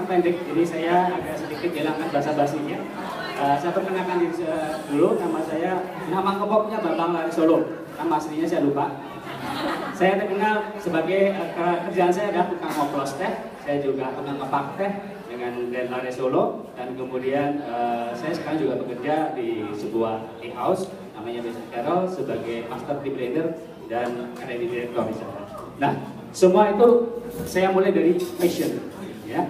pendek, jadi saya agak sedikit hilangkan bahasa basinya. Saya perkenalkan diri dulu, nama kepopnya Bambang Lari Solo, nama aslinya saya lupa. Saya terkenal sebagai kerjaan saya adalah tukang ngoplos teh, saya juga tukang ngepak teh dengan brand Lari Solo, dan kemudian saya sekarang juga bekerja di sebuah tea house namanya Vincent Carroll sebagai master tea blender dan R&D director misalnya. Nah, semua itu saya mulai dari passion, ya.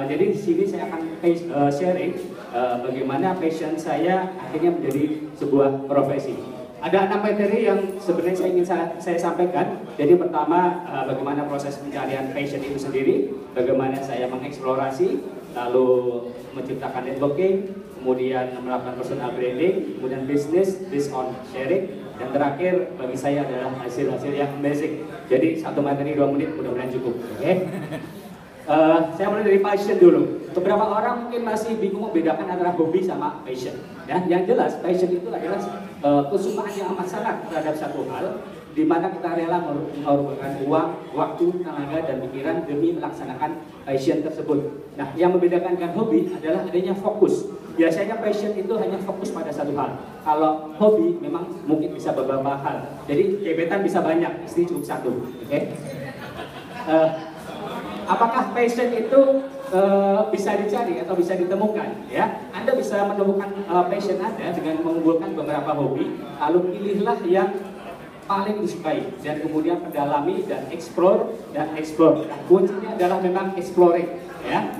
Jadi di sini saya akan sharing bagaimana passion saya akhirnya menjadi sebuah profesi. Ada 6 materi yang sebenarnya saya ingin saya sampaikan. Jadi pertama, bagaimana proses pencarian passion itu sendiri, bagaimana saya mengeksplorasi, lalu menciptakan networking, kemudian melakukan personal branding, kemudian bisnis based on sharing, dan terakhir bagi saya adalah hasil-hasil yang basic. Jadi 1 materi 2 menit mudah-mudahan cukup. Oke? Saya mulai dari passion dulu. Beberapa orang mungkin masih bingung membedakan antara hobi sama passion. Ya, yang jelas passion itu adalah kesukaan yang amat sangat terhadap satu hal, di mana kita rela mengorbankan uang, waktu, tenaga, dan pikiran demi melaksanakan passion tersebut. Nah, yang membedakan dengan hobi adalah adanya fokus. Biasanya passion itu hanya fokus pada satu hal. Kalau hobi memang mungkin bisa beberapa hal. Jadi gebetan bisa banyak, istri cukup satu. Oke? Apakah passion itu bisa dicari atau bisa ditemukan? Ya, Anda bisa menemukan passion Anda dengan mengumpulkan beberapa hobi, lalu pilihlah yang paling disukai dan kemudian pendalami dan explore. Nah, kuncinya adalah memang exploring. Ya,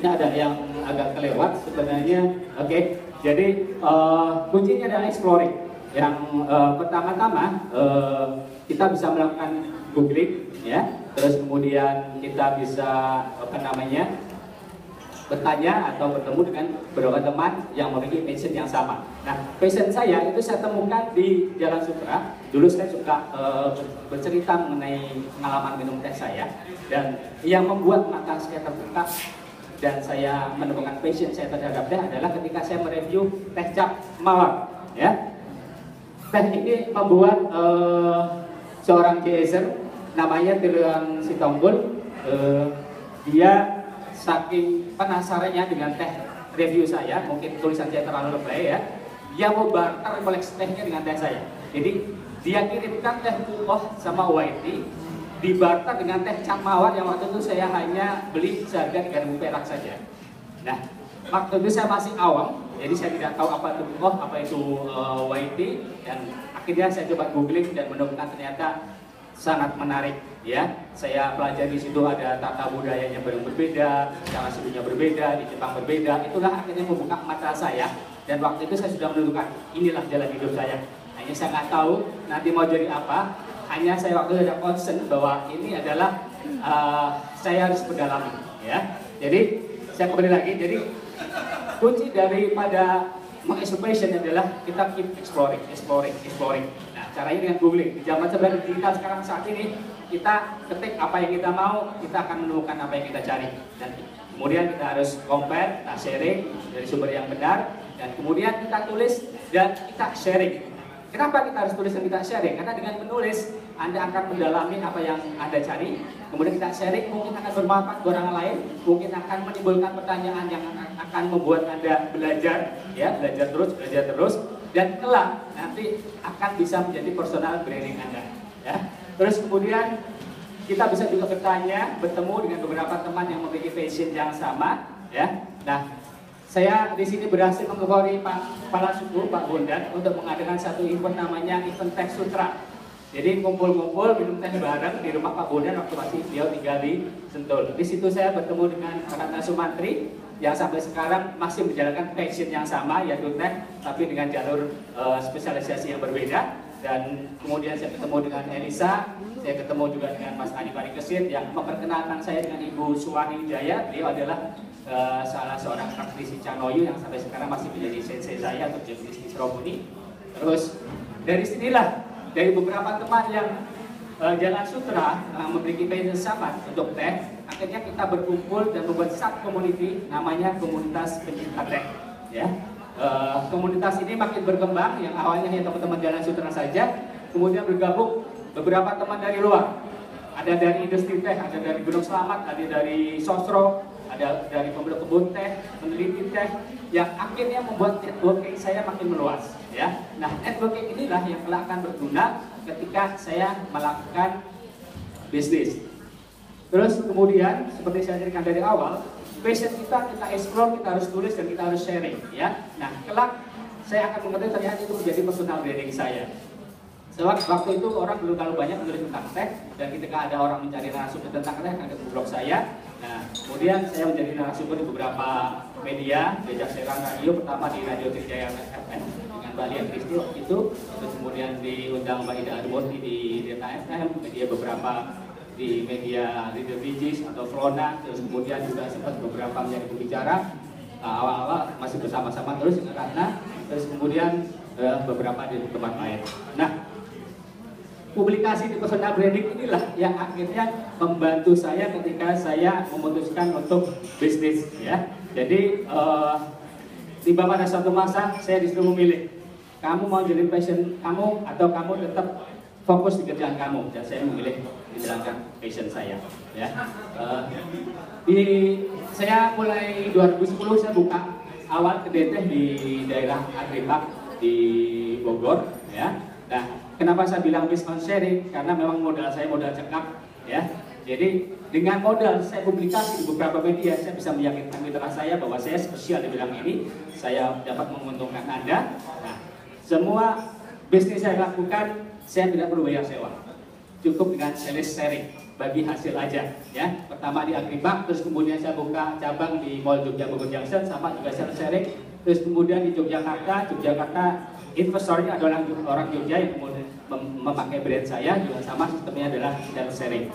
ini ada yang agak kelewat sebenarnya. Oke, jadi kuncinya adalah exploring. Yang pertama-tama kita bisa melakukan googling, ya. Terus kemudian kita bisa bertanya atau bertemu dengan beberapa teman yang memiliki passion yang sama. Nah, passion saya itu saya temukan di Jalan Sutra. Dulu saya suka bercerita mengenai pengalaman minum teh saya, dan yang membuat mata saya terbuka dan saya menemukan passion saya terhadap teh adalah ketika saya mereview teh cap mawar. Ya, teh ini membuat seorang chaser namanya Tirian Sitonggul. Dia saking penasarannya dengan teh review saya, mungkin tulisan saya terlalu lebay ya, dia mau barter koleksi tehnya dengan teh saya. Jadi dia kirimkan teh Puoh sama white tea dibarter dengan teh cap mawar yang waktu itu saya hanya beli seharga 3.000 perak saja. Nah, waktu itu saya masih awam, jadi saya tidak tahu apa itu Puoh, apa itu white tea, dan akhirnya saya coba googling dan menemukan ternyata sangat menarik, ya. Saya pelajari di situ ada tata budayanya yang berbeda, cara seduhnya berbeda, di Jepang berbeda. Itulah akhirnya membuka mata saya, dan waktu itu saya sudah menentukan inilah jalan hidup saya. Hanya saya nggak tahu nanti mau jadi apa. Hanya saya waktu itu ada concern bahwa ini adalah saya harus berdalami, ya. Jadi saya kembali lagi. Jadi kunci daripada mengeksplorasi adalah kita keep exploring. Nah, caranya dengan googling. Di zaman serba digital sekarang saat ini, kita ketik apa yang kita mau, kita akan menemukan apa yang kita cari. Dan kemudian kita harus compare, kita sharing dari sumber yang benar, dan kemudian kita tulis dan kita sharing. Kenapa kita harus tulis dan kita sharing? Karena dengan menulis, Anda akan mendalami apa yang Anda cari. Kemudian kita sharing, mungkin akan bermanfaat buat orang lain, mungkin akan menimbulkan pertanyaan yang akan membuat Anda belajar, ya, belajar terus, dan kelak nanti akan bisa menjadi personal branding Anda. Ya. Terus kemudian kita bisa juga bertemu dengan beberapa teman yang memiliki passion yang sama, ya. Nah, saya di sini berhasil mengotori Pak Kepala Suku, Pak Bondan, untuk mengadakan satu event namanya event Teh Sutra. Jadi kumpul-kumpul minum teh bareng di rumah Pak Bondan waktu masih beliau tinggal di Sentul. Di situ saya bertemu dengan Ratna Sumantri yang sampai sekarang masih menjalankan passion yang sama, yaitu teh, tapi dengan jalur spesialisasi yang berbeda. Dan kemudian saya ketemu dengan Elisa, saya ketemu juga dengan Mas Adi Parikesit yang memperkenalkan saya dengan Ibu Suwani Jaya. Beliau adalah salah seorang praktisi Canoyu yang sampai sekarang masih menjadi sensei saya untuk bisnis ceremony. Terus dari sinilah, dari beberapa teman yang Jalan Sutra memiliki passion sama untuk teh, akhirnya kita berkumpul dan membuat sub community namanya komunitas pencinta teh. Ya. Komunitas ini makin berkembang, yang awalnya hanya teman-teman Jalan Sutra saja, kemudian bergabung beberapa teman dari luar. Ada dari industri teh, ada dari Gunung Selamat, ada dari Sosro, ada dari pembeli kebun teh, peneliti teh, yang akhirnya membuat networking saya makin meluas. Ya, nah networking inilah yang akan berguna ketika saya melakukan bisnis. Terus kemudian seperti saya ceritakan dari awal, passion kita explore, kita harus tulis dan kita harus sharing. Ya, nah kelak saya akan mengerti ternyata itu menjadi personal branding saya. Waktu itu orang belum terlalu banyak menulis tentang teh, dan ketika ada orang mencari narasumber tentang teh akan ke blog saya. Nah, kemudian saya menjadi narasumber di beberapa media, diajak siaran radio, pertama di Radio Trijaya FM dengan Mbak Lia Kristi itu, terus kemudian diundang Mbak Ida Adwoti di Data FM, media beberapa di media Radio Bijis atau Flona, terus kemudian juga sempat beberapa menjadi pembicara, awal-awal masih bersama-sama terus dengan Ratna, terus kemudian beberapa di tempat lain. Nah, publikasi di personal branding inilah yang akhirnya membantu saya ketika saya memutuskan untuk bisnis, ya. Jadi tiba pada suatu masa saya disuruh memilih, kamu mau jadi passion kamu atau kamu tetap fokus di kerjaan kamu, dan saya memilih menjalankan passion saya, ya. Saya mulai 2010 saya buka awal kedai teh di daerah Agribak di Bogor, ya. Nah, kenapa saya bilang based on sharing? Karena memang modal saya modal cekap, ya. Jadi dengan modal saya publikasi di beberapa media, saya bisa meyakinkan mitra saya bahwa saya spesial di bidang ini, saya dapat menguntungkan Anda. Nah, semua bisnis saya lakukan, saya tidak perlu bayar sewa, cukup dengan sales sharing, bagi hasil aja, ya. Pertama di Agribak, terus kemudian saya buka cabang di Mall Jogja Bogor Junction, sama juga sales sharing. Terus kemudian di Yogyakarta investornya adalah orang Jogja yang kemudian memakai brand saya, juga sama sistemnya adalah sales sharing.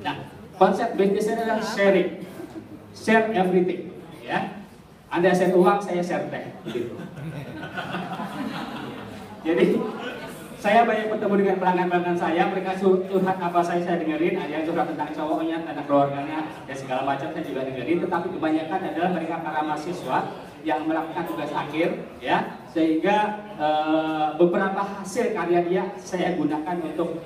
Nah, konsep bisnisnya adalah sharing, share everything, ya. Anda share uang, saya share teh, gitu. Jadi saya banyak bertemu dengan pelanggan-pelanggan saya, mereka curhat apa saya dengerin, ada yang curhat tentang cowoknya, tentang keluarganya, dan segala macam saya juga dengerin. Tetapi kebanyakan adalah mereka para mahasiswa yang melakukan tugas akhir, ya, sehingga beberapa hasil karya dia saya gunakan untuk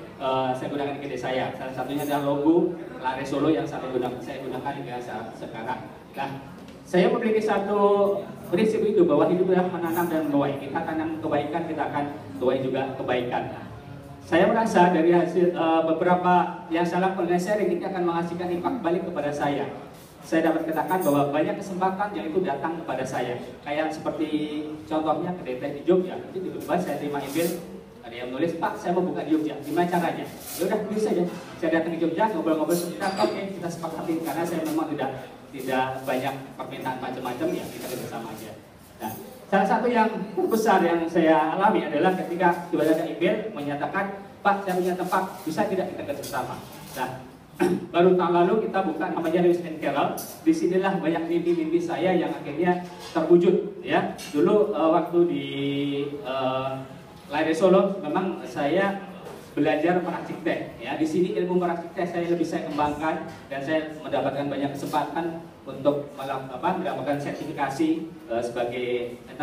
saya gunakan di kedai saya. Salah satunya adalah logo Lare Solo yang saya gunakan hingga sekarang. Nah, saya memiliki satu prinsip itu bahwa hidup adalah menanam dan menuai. Kita tanam kebaikan, kita akan tuai juga kebaikan. Saya merasa dari hasil beberapa yang saya lakukan dengan sharing ini akan menghasilkan impact balik kepada saya. Saya dapat katakan bahwa banyak kesempatan yang itu datang kepada saya. Kayak seperti contohnya kedai teh di Jogja. Itu tiba-tiba saya terima email, ada yang menulis, Pak, saya mau buka di Jogja. Gimana caranya? Ya udah, bisa saja. Saya datang ke Jogja, ngobrol-ngobrol sebentar. Oke, kita sepakati karena saya memang tidak banyak permintaan macam-macam, ya kita bersama aja. Nah, salah satu yang terbesar yang saya alami adalah ketika tiba-tiba ada email menyatakan, Pak, saya punya tempat, bisa tidak kita bersama? Nah, baru tahun lalu kita buka namanya Lewis and Carroll. Disinilah banyak mimpi-mimpi saya yang akhirnya terwujud, ya. Dulu waktu di Lare Solo memang saya belajar meracik teh, ya. Di sini ilmu meracik teh saya kembangkan, dan saya mendapatkan banyak kesempatan untuk mendapatkan sertifikasi sebagai